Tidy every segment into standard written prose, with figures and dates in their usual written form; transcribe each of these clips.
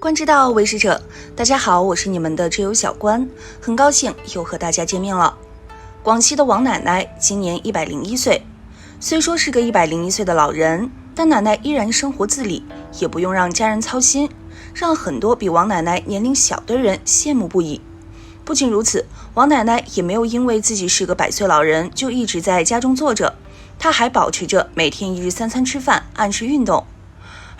观之道为师者，大家好，我是你们的挚友小关，很高兴又和大家见面了。广西的王奶奶今年101岁，虽说是个101岁的老人，但奶奶依然生活自理，也不用让家人操心，让很多比王奶奶年龄小的人羡慕不已。不仅如此，王奶奶也没有因为自己是个100岁老人就一直在家中坐着，她还保持着每天1日3餐吃饭，按时运动。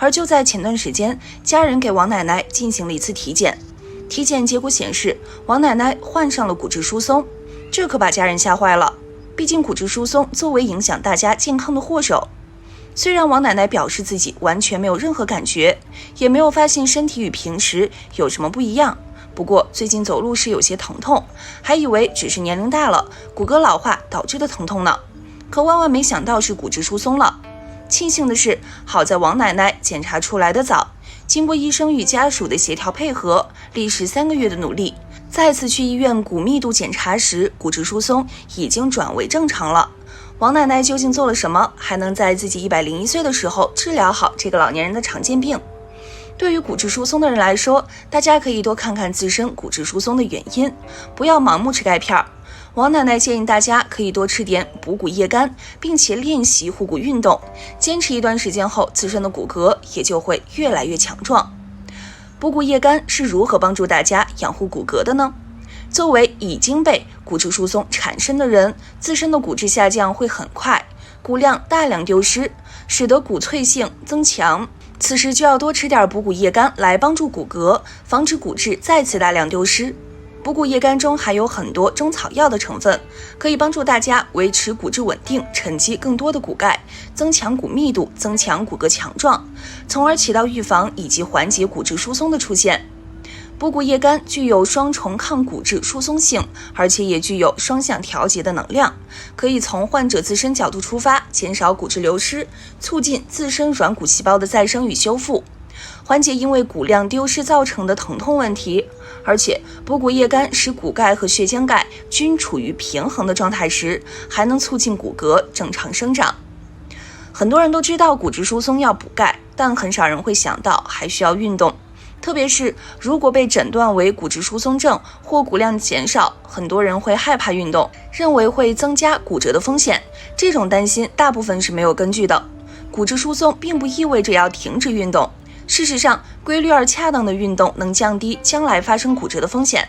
而就在前段时间，家人给王奶奶进行了一次体检，体检结果显示王奶奶患上了骨质疏松，这可把家人吓坏了。毕竟骨质疏松作为影响大家健康的祸首，虽然王奶奶表示自己完全没有任何感觉，也没有发现身体与平时有什么不一样，不过最近走路时有些疼痛，还以为只是年龄大了，骨骼老化导致的疼痛呢，可万万没想到是骨质疏松了。庆幸的是，好在王奶奶检查出来的早，经过医生与家属的协调配合，历时3个月的努力，再次去医院骨密度检查时，骨质疏松已经转为正常了。王奶奶究竟做了什么，还能在自己101岁的时候治疗好这个老年人的常见病？对于骨质疏松的人来说，大家可以多看看自身骨质疏松的原因，不要盲目吃钙片。王奶奶建议大家可以多吃点补骨叶干，并且练习护骨运动，坚持一段时间后，自身的骨骼也就会越来越强壮。补骨叶干是如何帮助大家养护骨骼的呢？作为已经被骨质疏松缠身的人，自身的骨质下降会很快，骨量大量丢失，使得骨脆性增强。此时就要多吃点补骨叶干来帮助骨骼，防止骨质再次大量丢失。补骨叶干中含有很多中草药的成分，可以帮助大家维持骨质稳定，沉积更多的骨钙，增强骨密度，增强骨骼强壮，从而起到预防以及缓解骨质疏松的出现。补骨叶干具有双重抗骨质疏松性，而且也具有双向调节的能量，可以从患者自身角度出发，减少骨质流失，促进自身软骨细胞的再生与修复，缓解因为骨量丢失造成的疼痛问题。而且补骨叶干使骨钙和血浆钙均处于平衡的状态时，还能促进骨骼正常生长。很多人都知道骨质疏松要补钙，但很少人会想到还需要运动。特别是如果被诊断为骨质疏松症或骨量减少，很多人会害怕运动，认为会增加骨折的风险。这种担心大部分是没有根据的。骨质疏松并不意味着要停止运动，事实上，规律而恰当的运动能降低将来发生骨折的风险。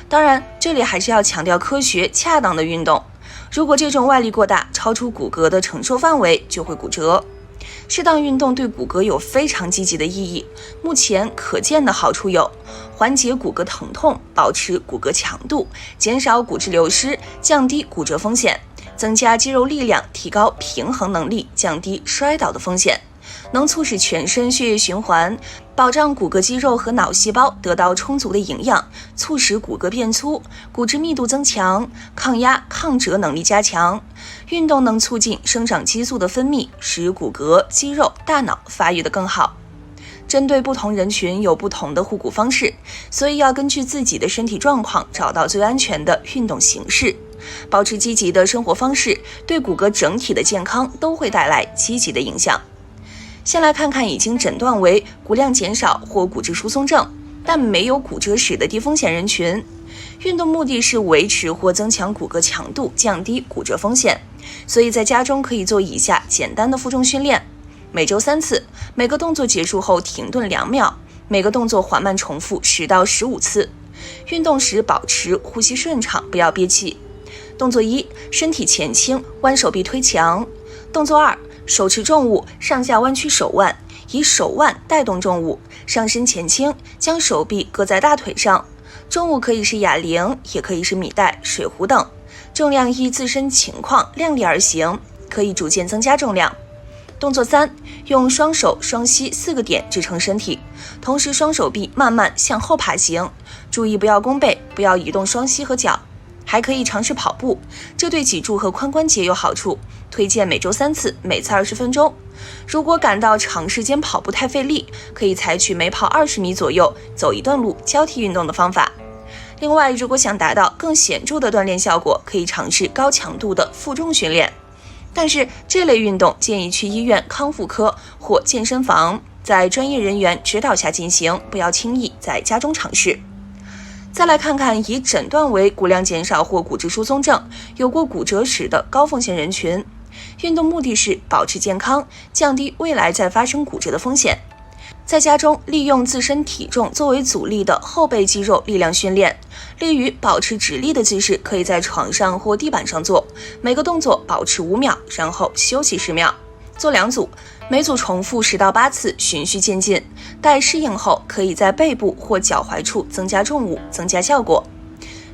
当然，这里还是要强调科学恰当的运动。如果这种外力过大，超出骨骼的承受范围，就会骨折。适当运动对骨骼有非常积极的意义，目前可见的好处有：缓解骨骼疼痛，保持骨骼强度，减少骨质流失，降低骨折风险，增加肌肉力量，提高平衡能力，降低摔倒的风险，能促使全身血液循环，保障骨骼肌肉和脑细胞得到充足的营养，促使骨骼变粗，骨质密度增强，抗压抗折能力加强。运动能促进生长激素的分泌，使骨骼、肌肉、大脑发育得更好。针对不同人群有不同的护骨方式，所以要根据自己的身体状况找到最安全的运动形式。保持积极的生活方式，对骨骼整体的健康都会带来积极的影响。先来看看已经诊断为骨量减少或骨质疏松症，但没有骨折史的低风险人群。运动目的是维持或增强骨骼强度，降低骨折风险，所以在家中可以做以下简单的负重训练：每周3次，每个动作结束后停顿2秒，每个动作缓慢重复10到15次。运动时保持呼吸顺畅，不要憋气。动作1，身体前倾，弯手臂推墙。动作2，手持重物，上下弯曲手腕，以手腕带动重物，上身前倾，将手臂搁在大腿上。重物可以是哑铃，也可以是米袋、水壶等，重量依自身情况量力而行，可以逐渐增加重量。动作3，用双手双膝4个点支撑身体，同时双手臂慢慢向后爬行，注意不要弓背，不要移动双膝和脚。还可以尝试跑步，这对脊柱和髋关节有好处，推荐每周3次，每次20分钟。如果感到长时间跑步太费力，可以采取每跑20米左右走一段路交替运动的方法。另外，如果想达到更显著的锻炼效果，可以尝试高强度的负重训练。但是这类运动建议去医院康复科或健身房。在专业人员指导下进行，不要轻易在家中尝试。再来看看已诊断为骨量减少或骨质疏松症、有过骨折史的高风险人群。运动目的是保持健康，降低未来再发生骨折的风险。在家中利用自身体重作为阻力的后背肌肉力量训练，利于保持直立的姿势，可以在床上或地板上做，每个动作保持5秒，然后休息10秒。做2组，每组重复10到8次，循序渐进。待适应后，可以在背部或脚踝处增加重物，增加效果。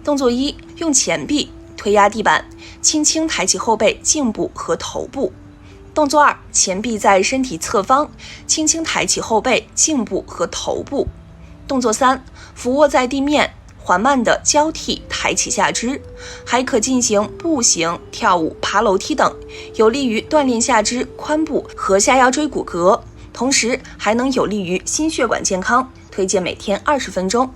动作1，用前臂推压地板，轻轻抬起后背、颈部和头部。动作2，前臂在身体侧方，轻轻抬起后背、颈部和头部。动作3，俯卧在地面，缓慢地交替抬起下肢，还可进行步行、跳舞、爬楼梯等，有利于锻炼下肢、髋部和下腰椎骨骼，同时还能有利于心血管健康。推荐每天20分钟。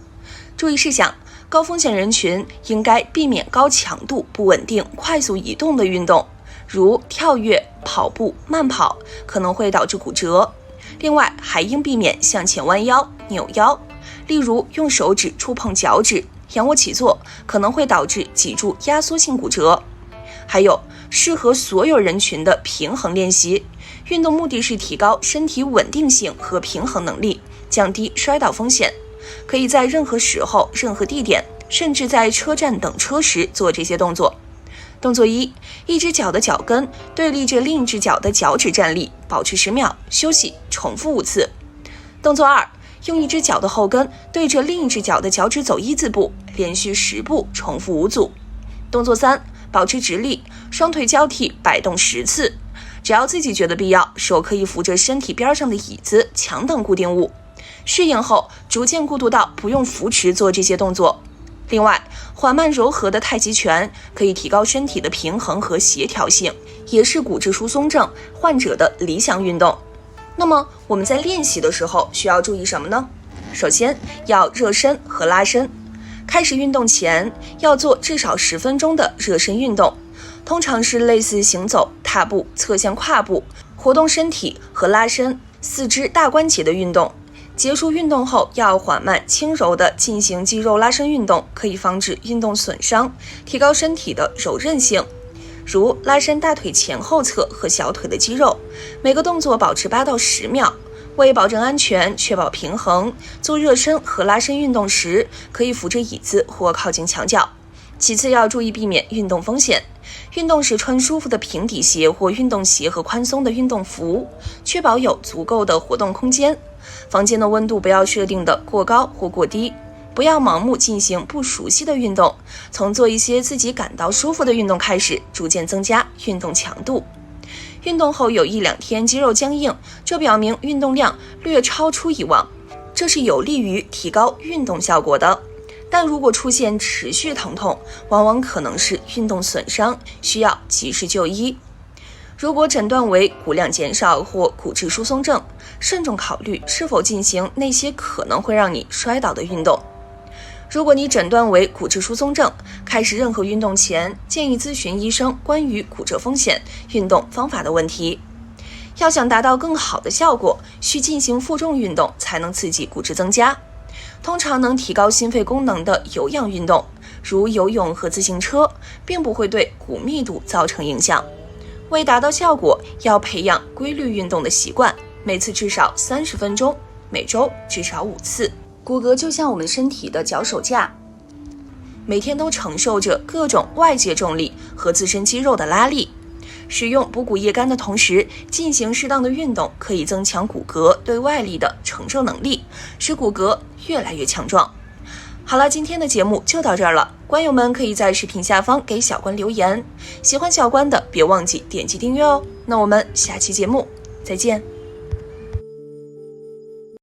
注意事项：高风险人群应该避免高强度、不稳定、快速移动的运动，如跳跃、跑步、慢跑，可能会导致骨折。另外，还应避免向前弯腰、扭腰，例如用手指触碰脚趾、仰卧起坐，可能会导致脊柱压缩性骨折。还有，适合所有人群的平衡练习，运动目的是提高身体稳定性和平衡能力，降低摔倒风险。可以在任何时候、任何地点，甚至在车站等车时做这些动作。动作1，一只脚的脚跟对立着另一只脚的脚趾站立，保持10秒，休息，重复5次。动作2，用一只脚的后跟对着另一只脚的脚趾走1字步，连续10步，重复5组。动作3，保持直立，双腿交替摆动10次，只要自己觉得必要，手可以扶着身体边上的椅子、墙等固定物。适应后，逐渐过渡到不用扶持做这些动作。另外，缓慢柔和的太极拳可以提高身体的平衡和协调性，也是骨质疏松症患者的理想运动。那么我们在练习的时候需要注意什么呢？首先要热身和拉伸。开始运动前要做至少10分钟的热身运动，通常是类似行走、踏步、侧向跨步，活动身体和拉伸四肢大关节的运动。结束运动后，要缓慢轻柔地进行肌肉拉伸运动，可以防止运动损伤，提高身体的柔韧性。如拉伸大腿前后侧和小腿的肌肉，每个动作保持8到10秒。为保证安全，确保平衡，做热身和拉伸运动时，可以扶着椅子或靠近墙角。其次要注意避免运动风险，运动时穿舒服的平底鞋或运动鞋和宽松的运动服，确保有足够的活动空间。房间的温度不要设定的过高或过低，不要盲目进行不熟悉的运动，从做一些自己感到舒服的运动开始，逐渐增加运动强度。运动后有1-2天肌肉僵硬，这表明运动量略超出以往，这是有利于提高运动效果的。但如果出现持续疼痛，往往可能是运动损伤，需要及时就医。如果诊断为骨量减少或骨质疏松症，慎重考虑是否进行那些可能会让你摔倒的运动。如果你诊断为骨质疏松症，开始任何运动前，建议咨询医生关于骨折风险、运动方法的问题。要想达到更好的效果，需进行负重运动才能刺激骨质增加。通常能提高心肺功能的有氧运动，如游泳和自行车，并不会对骨密度造成影响。为达到效果，要培养规律运动的习惯，每次至少30分钟，每周至少5次。骨骼就像我们身体的脚手架，每天都承受着各种外界重力和自身肌肉的拉力。使用补骨液干的同时，进行适当的运动，可以增强骨骼对外力的承受能力，使骨骼越来越强壮。好了，今天的节目就到这儿了，观友们可以在视频下方给小关留言，喜欢小关的别忘记点击订阅哦。那我们下期节目再见。